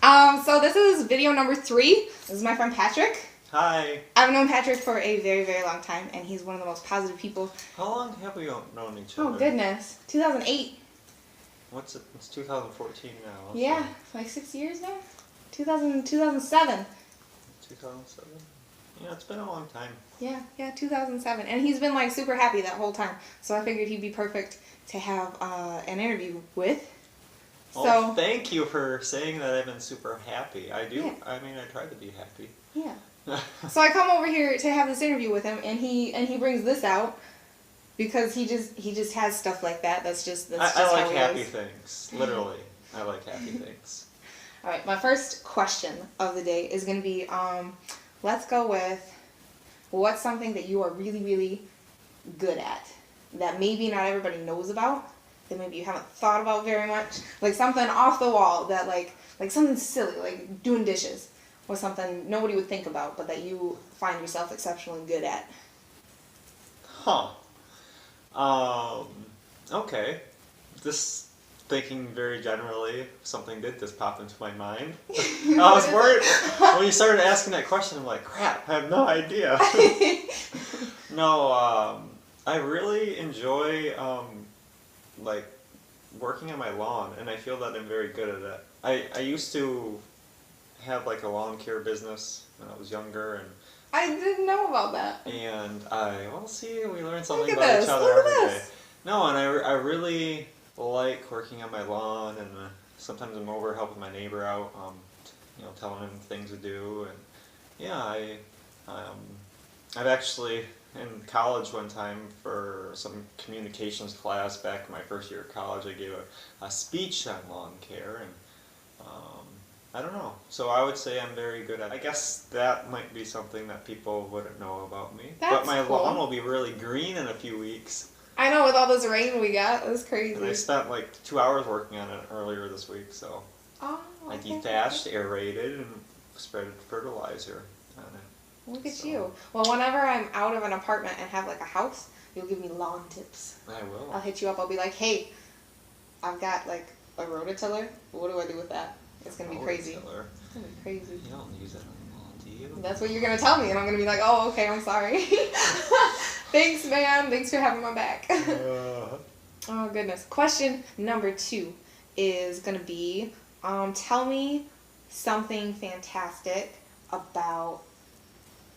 So this is video number 3. This is my friend Patrick. Hi. I've known Patrick for a very, very long time, and he's one of the most positive people. How long have we known each other? Oh, goodness. 2008. What's it? It's 2014 now. Yeah, like 6 years now? 2007. 2007? Yeah, it's been a long time. Yeah, 2007. And he's been like super happy that whole time. So I figured he'd be perfect to have an interview with. Well, thank you for saying that I've been super happy. I do. Yeah. I mean, I try to be happy. Yeah. So I come over here to have this interview with him, and he brings this out because he just has stuff like that. That's just I like how he happy is. things. Literally, I like happy things. All right, my first question of the day is going to be, let's go with, what's something that you are really, really good at that maybe not everybody knows about, that maybe you haven't thought about very much, like something off the wall that like something silly, like doing dishes, or something nobody would think about, but that you find yourself exceptionally good at. Huh. Okay. This, thinking very generally, something did just pop into my mind. I was worried when you started asking that question. I'm like, crap, I have no idea. No, I really enjoy like working on my lawn, and I feel that I'm very good at it. I used to have like a lawn care business when I was younger, and I didn't know about that. see, we learn something Look at about this, each other look at every day. this. No, and I really like working on my lawn, and sometimes I'm over helping my neighbor out, telling him things to do, and yeah, I've actually, in college one time for some communications class back in my first year of college, I gave a speech on lawn care, and I don't know. So I would say I'm very good at it. I guess that might be something that people wouldn't know about me. That's but my cool. lawn will be really green in a few weeks. I know, with all this rain we got, it was crazy. And I spent like 2 hours working on it earlier this week, so Oh, I okay. dethatched, aerated, and spread fertilizer on it. Look at So, you. Well, whenever I'm out of an apartment and have like a house, you'll give me lawn tips. I will. I'll hit you up. I'll be like, hey, I've got like a rototiller. What do I do with that? It's going to be crazy. Rototiller. It's going to be crazy. You don't use it on the lawn, do you? That's what you're going to tell me, and I'm going to be like, oh, okay, I'm sorry. Thanks, man. Thanks for having my back. Oh, goodness. Question number 2 is going to be, tell me something fantastic about,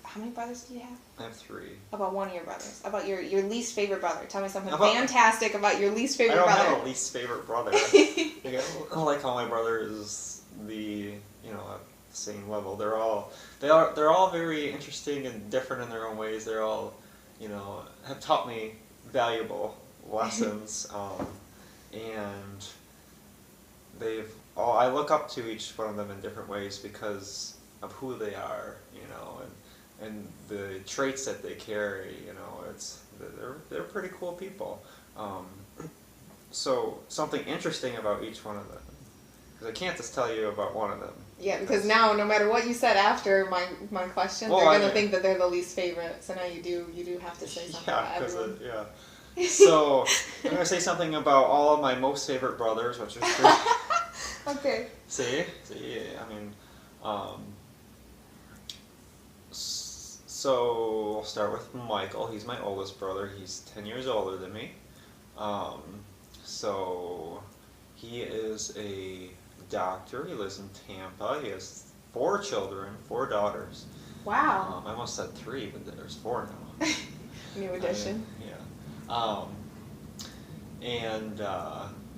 how many brothers do you have? I have 3. About one of your brothers. About your least favorite brother. Tell me something About- fantastic about your least I favorite don't brother. have a least favorite brother. I like how my brother is the at the same level. They're all very interesting and different in their own ways. They're all have taught me valuable lessons, and I look up to each one of them in different ways because of who they are, and the traits that they carry. They're pretty cool people. So something interesting about each one of them, because I can't just tell you about one of them. Yeah, because now no matter what you said after my question, Well, they're gonna think that they're the least favorite. So now you do have to say something about everyone. So I'm gonna say something about all of my most favorite brothers, which are 3. Okay. See, I mean, so I'll start with Michael. He's my oldest brother. He's 10 years older than me. So he is a doctor. He lives in Tampa. He has 4 children, 4 daughters. Wow. I almost said 3, but there's 4 now. New addition. And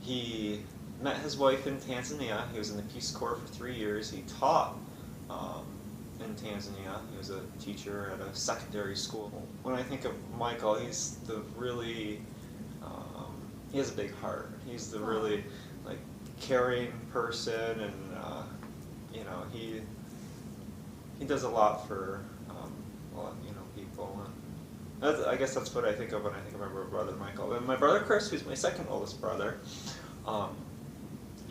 he met his wife in Tanzania. He was in the Peace Corps for 3 years. He taught in Tanzania. He was a teacher at a secondary school. When I think of Michael, he's the really, he has a big heart. He's the really caring person, and he does a lot for people. I guess that's what I think of when I think of my brother Michael. And my brother Chris, who's my second oldest brother,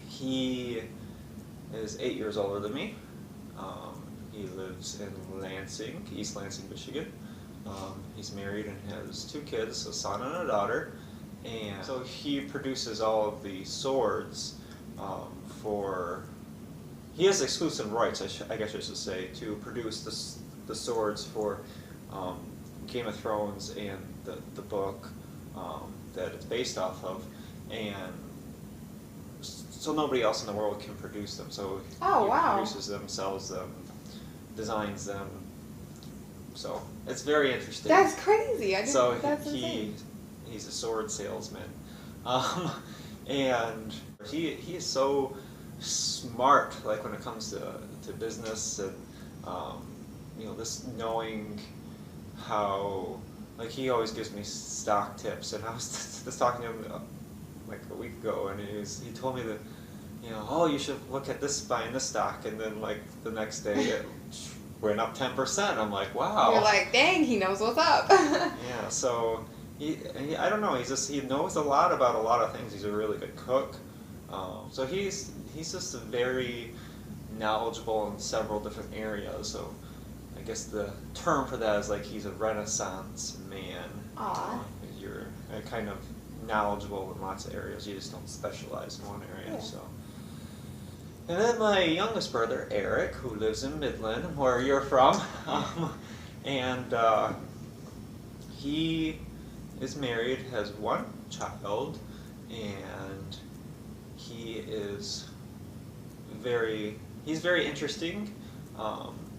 he is 8 years older than me. He lives in Lansing, East Lansing, Michigan. He's married and has 2 kids, a son and a daughter. And so he produces all of the swords for he has exclusive rights, I guess I should say, to produce the swords for Game of Thrones and the book that it's based off of, and so nobody else in the world can produce them. So Oh, he wow. produces them, sells them, designs them. So it's very interesting. That's crazy. I didn't, So that's insane. he's a sword salesman, and he is so smart. Like when it comes to business and this knowing how, like he always gives me stock tips. And I was just talking to him like a week ago, and he told me that oh, you should look at this, buying this stock, and then like the next day it went up 10%. I'm like, wow. You're like, dang, he knows what's up. Yeah, so he I don't know. He knows a lot about a lot of things. He's a really good cook. So he's just a very knowledgeable in several different areas. So I guess the term for that is like he's a Renaissance man. Aw. You're kind of knowledgeable in lots of areas. You just don't specialize in one area. Yeah. So. And then my youngest brother, Eric, who lives in Midland, where you're from, and he is married, has one child, and he's very interesting.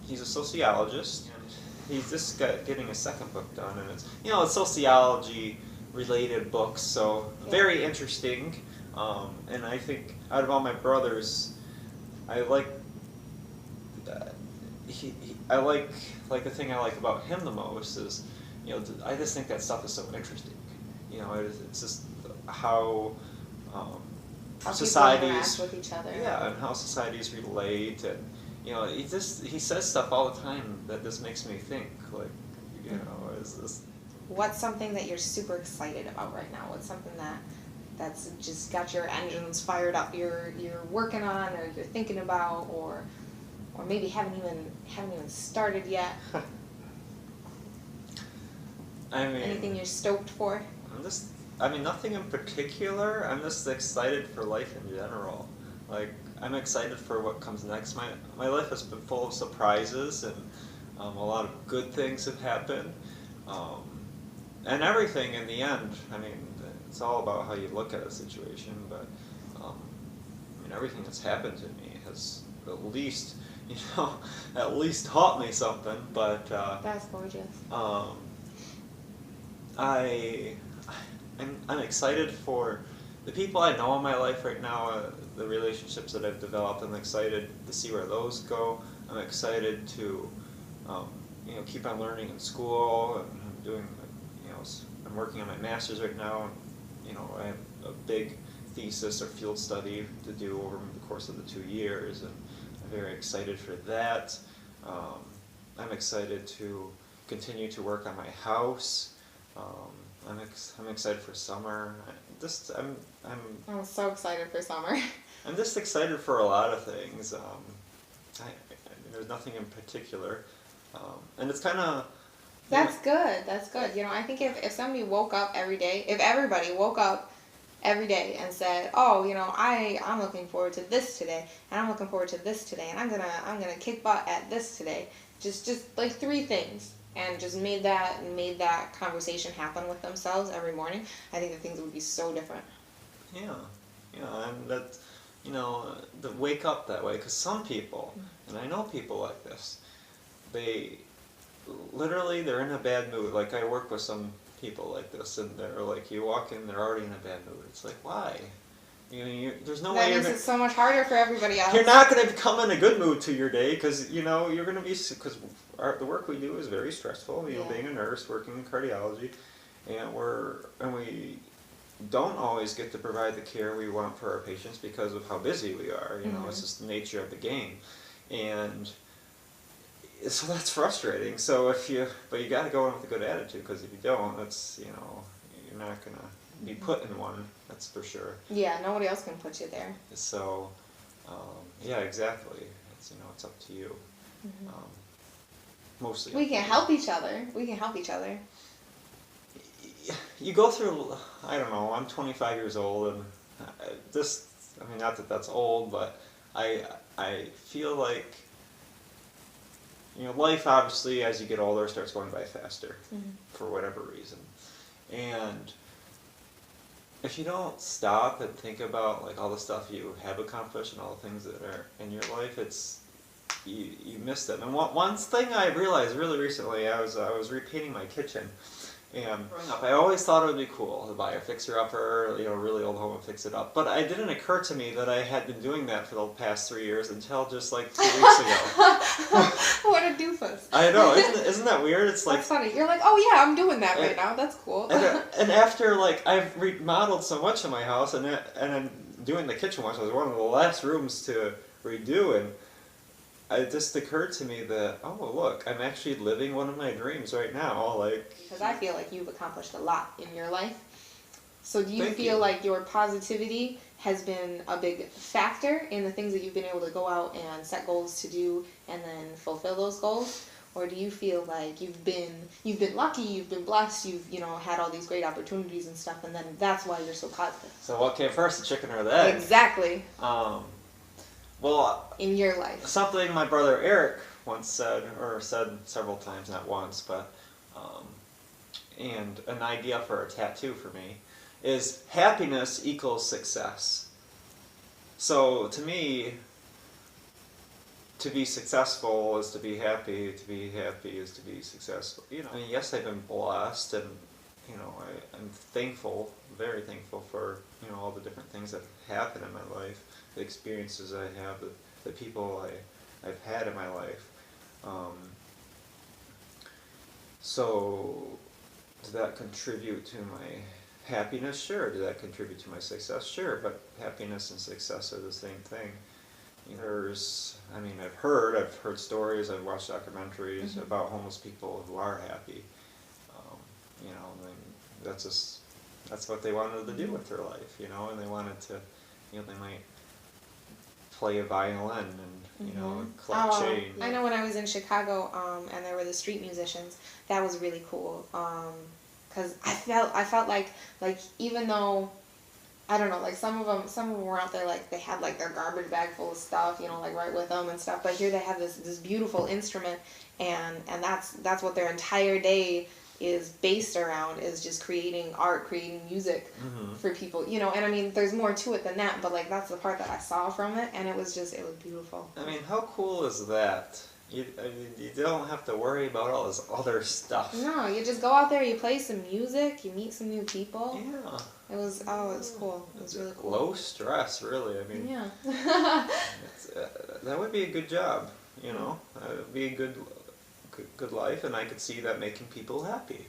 He's a sociologist, and he's just getting a second book done, and it's sociology related books, so very interesting. And I think out of all my brothers, I like I like the thing I like about him the most is I just think that stuff is so interesting. It's just how How societies people interact with each other. yeah, and how societies relate, and he says stuff all the time that just makes me think like is this. What's something that you're super excited about right now? What's something that's just got your engines fired up? You're working on, or you're thinking about, or maybe haven't even started yet. I mean, Anything you're stoked for? Nothing in particular. I'm just excited for life in general. Like, I'm excited for what comes next. My life has been full of surprises, and a lot of good things have happened. And everything in the end, it's all about how you look at a situation, but everything that's happened to me has at least taught me something. But That's gorgeous. I'm excited for the people I know in my life right now, the relationships that I've developed. I'm excited to see where those go. I'm excited to keep on learning in school, and I'm doing I'm working on my master's right now, and I have a big thesis or field study to do over the course of the 2 years, and I'm very excited for that. I'm excited to continue to work on my house. I'm excited for summer. I'm so excited for summer. I'm just excited for a lot of things. There's nothing in particular, and it's kind of. That's good. That's good. I think if somebody woke up every day, if everybody woke up every day and said, "Oh, I'm looking forward to this today, and I'm looking forward to this today, and I'm gonna kick butt at this today," just like 3 things, and just made that conversation happen with themselves every morning, I think that things would be so different. Yeah, and that to wake up that way, because some people, and I know people like this, they're in a bad mood. Like, I work with some people like this, and they're like, you walk in, they're already in a bad mood. It's like, why? There's no way That makes it so much harder for everybody else. You're not going to come in a good mood to your day, because you're going to be, because the work we do is very stressful. Being a nurse, working in cardiology, and we don't always get to provide the care we want for our patients because of how busy we are. It's just the nature of the game, and so that's frustrating. So but you got to go in with a good attitude, because if you don't, that's you're not gonna be put in one. That's for sure. Yeah, nobody else can put you there. So, yeah, exactly. It's up to you. Mostly. We can help each other. You go through. I don't know. I'm 25 years old, and not that that's old, but I I feel like, life obviously as you get older starts going by faster for whatever reason. And if you don't stop and think about like all the stuff you have accomplished and all the things that are in your life, you miss them. And one thing I realized really recently, I was repainting my kitchen. And growing up, I always thought it would be cool to buy a fixer-upper, a really old home and fix it up. But it didn't occur to me that I had been doing that for the past 3 years until just like 2 weeks ago. What a doofus. I know, isn't that weird? It's like, that's funny. You're like, oh yeah, I'm doing that right now. That's cool. and after like I've remodeled so much in my house, and I'm doing the kitchen, which was one of the last rooms to redo, and it just occurred to me that, oh look, I'm actually living one of my dreams right now. Like, because I feel like you've accomplished a lot in your life. So do you Thank feel you. like your positivity has been a big factor in the things that you've been able to go out and set goals to do and then fulfill those goals? Or do you feel like you've been lucky, you've been blessed, you've had all these great opportunities and stuff, and then that's why you're so positive? so what came first, the chicken or the egg? Exactly. Well, In your life. something my brother Eric once said, or said several times, not once, but, and an idea for a tattoo for me, is happiness equals success. So to me, to be successful is to be happy is to be successful. I mean, yes, I've been blessed, and I'm thankful, very thankful for all the different things that happen in my life, the experiences I have, the people I've had in my life. So does that contribute to my happiness? Sure. Did that contribute to my success? Sure. But happiness and success are the same thing. I've heard stories, I've watched documentaries about homeless people who are happy. That's what they wanted to do with their life, and they wanted to, they might play a violin and, collect change. I know when I was in Chicago, and there were the street musicians, that was really cool. 'Cause I felt like even though, I don't know, like some of them were out there, like they had like their garbage bag full of stuff, like right with them and stuff. But here they have this beautiful instrument, and that's what their entire day is based around, is just creating art, creating music for people, and I mean, there's more to it than that, but like that's the part that I saw from it, and it was beautiful. I mean, how cool is that? You don't have to worry about all this other stuff. No, you just go out there, you play some music, you meet some new people. Yeah. It was cool. It was really cool. Low stress, really. I mean, Yeah. that would be a good job, It would be a good life, and I could see that making people happy,